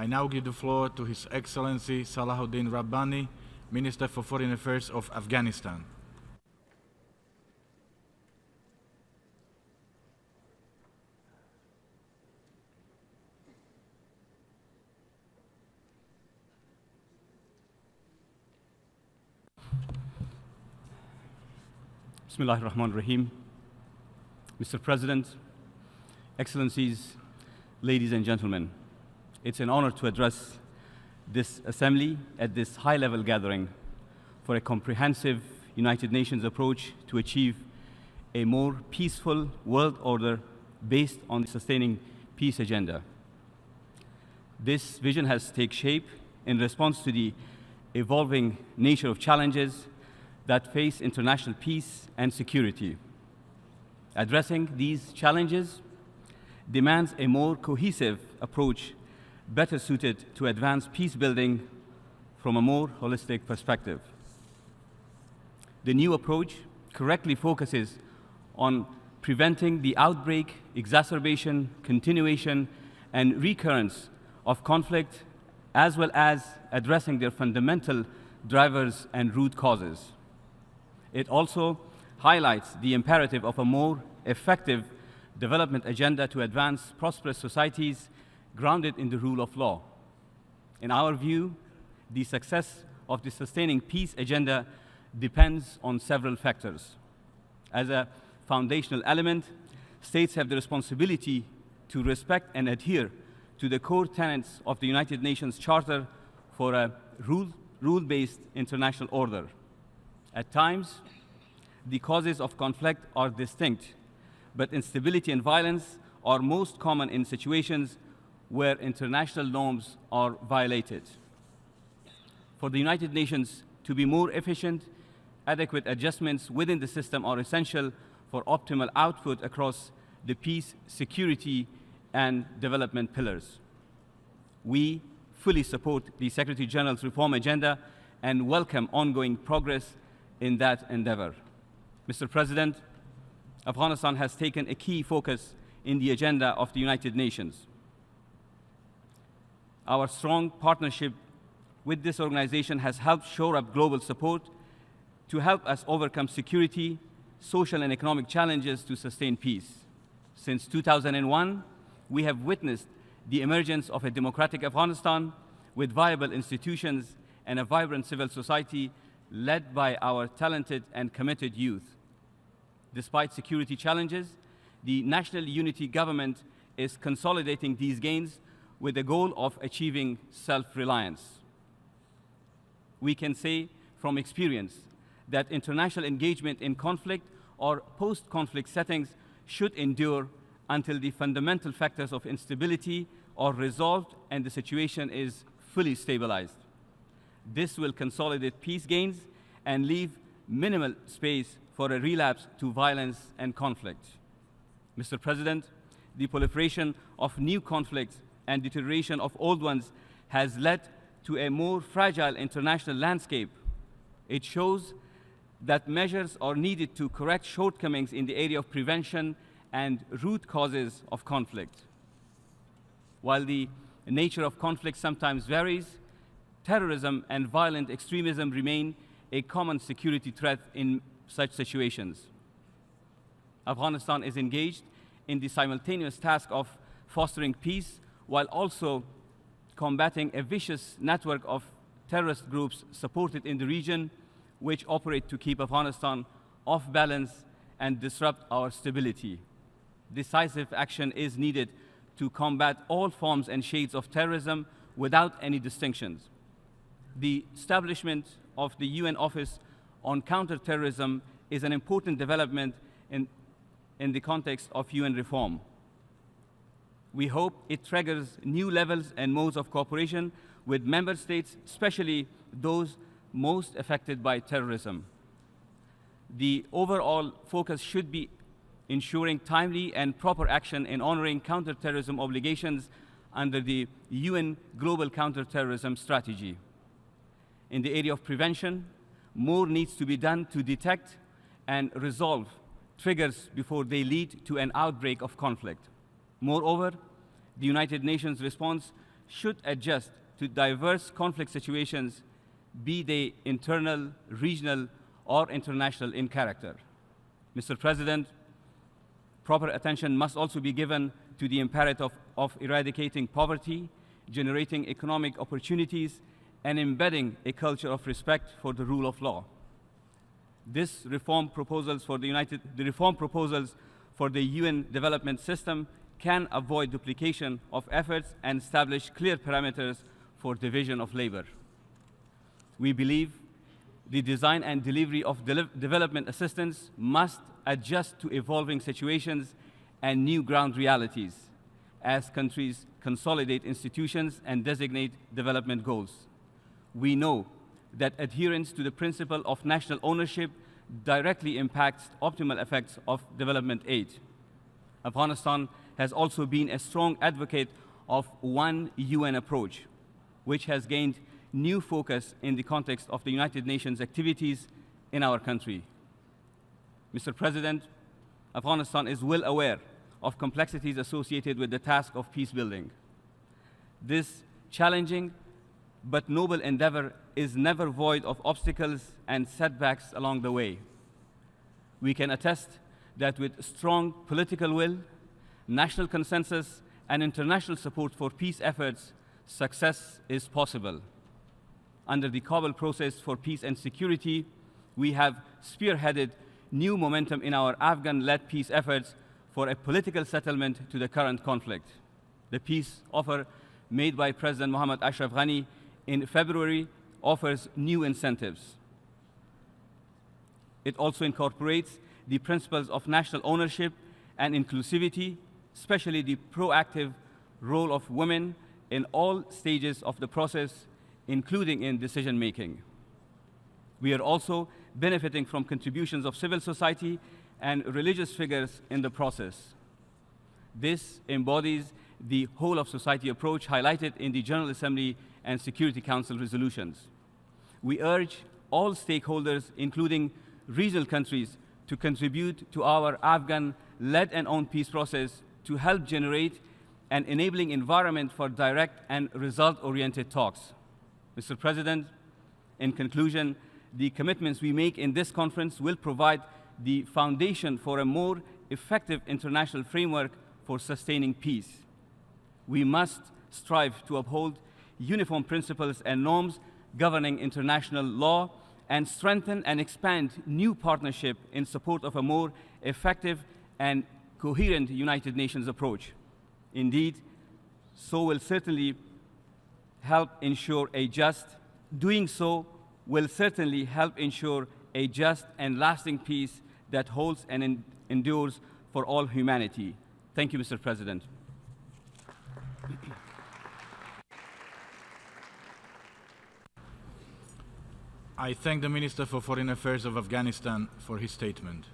I now give the floor to His Excellency Salahuddin Rabbani, Minister for Foreign Affairs of Afghanistan. Bismillahir Rahmanir Rahim. Mr. President, Excellencies, ladies and gentlemen, it's an honor to address this assembly at this high-level gathering for a comprehensive United Nations approach to achieve a more peaceful world order based on the sustaining peace agenda. This vision has taken shape in response to the evolving nature of challenges that face international peace and security. Addressing these challenges demands a more cohesive approach, better suited to advance peace building from a more holistic perspective. The new approach correctly focuses on preventing the outbreak, exacerbation, continuation, and recurrence of conflict, as well as addressing their fundamental drivers and root causes. It also highlights the imperative of a more effective development agenda to advance prosperous societies grounded in the rule of law. In our view, the success of the sustaining peace agenda depends on several factors. As a foundational element, states have the responsibility to respect and adhere to the core tenets of the United Nations Charter for a rule-based international order. At times, the causes of conflict are distinct, but instability and violence are most common in situations where international norms are violated. For the United Nations to be more efficient, adequate adjustments within the system are essential for optimal output across the peace, security, and development pillars. We fully support the Secretary General's reform agenda and welcome ongoing progress in that endeavor. Mr. President, Afghanistan has taken a key focus in the agenda of the United Nations. Our strong partnership with this organization has helped shore up global support to help us overcome security, social and economic challenges to sustain peace. Since 2001, we have witnessed the emergence of a democratic Afghanistan with viable institutions and a vibrant civil society led by our talented and committed youth. Despite security challenges, the National Unity Government is consolidating these gains with the goal of achieving self-reliance. We can say from experience that international engagement in conflict or post-conflict settings should endure until the fundamental factors of instability are resolved and the situation is fully stabilized. This will consolidate peace gains and leave minimal space for a relapse to violence and conflict. Mr. President, the proliferation of new conflicts and deterioration of old ones has led to a more fragile international landscape. It shows that measures are needed to correct shortcomings in the area of prevention and root causes of conflict. While the nature of conflict sometimes varies, terrorism and violent extremism remain a common security threat in such situations. Afghanistan is engaged in the simultaneous task of fostering peace while also combating a vicious network of terrorist groups supported in the region which operate to keep Afghanistan off balance and disrupt our stability. Decisive action is needed to combat all forms and shades of terrorism without any distinctions. The establishment of the UN Office on Counterterrorism is an important development in the context of UN reform. We hope it triggers new levels and modes of cooperation with member states, especially those most affected by terrorism. The overall focus should be ensuring timely and proper action in honoring counterterrorism obligations under the UN Global Counterterrorism Strategy. In the area of prevention, more needs to be done to detect and resolve triggers before they lead to an outbreak of conflict. Moreover, the United Nations response should adjust to diverse conflict situations, be they internal, regional, or international in character. Mr. President, proper attention must also be given to the imperative of eradicating poverty, generating economic opportunities, and embedding a culture of respect for the rule of law. The reform proposals for the UN development system can avoid duplication of efforts and establish clear parameters for division of labor. We believe the design and delivery of development assistance must adjust to evolving situations and new ground realities as countries consolidate institutions and designate development goals. We know that adherence to the principle of national ownership directly impacts optimal effects of development aid. Afghanistan has also been a strong advocate of one UN approach, which has gained new focus in the context of the United Nations activities in our country. Mr. President, Afghanistan is well aware of complexities associated with the task of peace building. This challenging but noble endeavor is never void of obstacles and setbacks along the way. We can attest that with strong political will, national consensus, and international support for peace efforts, success is possible. Under the Kabul process for peace and security, we have spearheaded new momentum in our Afghan-led peace efforts for a political settlement to the current conflict. The peace offer made by President Mohammad Ashraf Ghani in February offers new incentives. It also incorporates the principles of national ownership and inclusivity, especially the proactive role of women in all stages of the process, including in decision-making. We are also benefiting from contributions of civil society and religious figures in the process. This embodies the whole of society approach highlighted in the General Assembly and Security Council resolutions. We urge all stakeholders, including regional countries, to contribute to our Afghan-led and owned peace process to help generate an enabling environment for direct and result-oriented talks. Mr. President, in conclusion, the commitments we make in this conference will provide the foundation for a more effective international framework for sustaining peace. We must strive to uphold uniform principles and norms governing international law and strengthen and expand new partnership in support of a more effective and coherent United Nations approach. Indeed, doing so will certainly help ensure a just and lasting peace that holds and endures for all humanity. Thank you, Mr. President. I thank the Minister for Foreign Affairs of Afghanistan for his statement.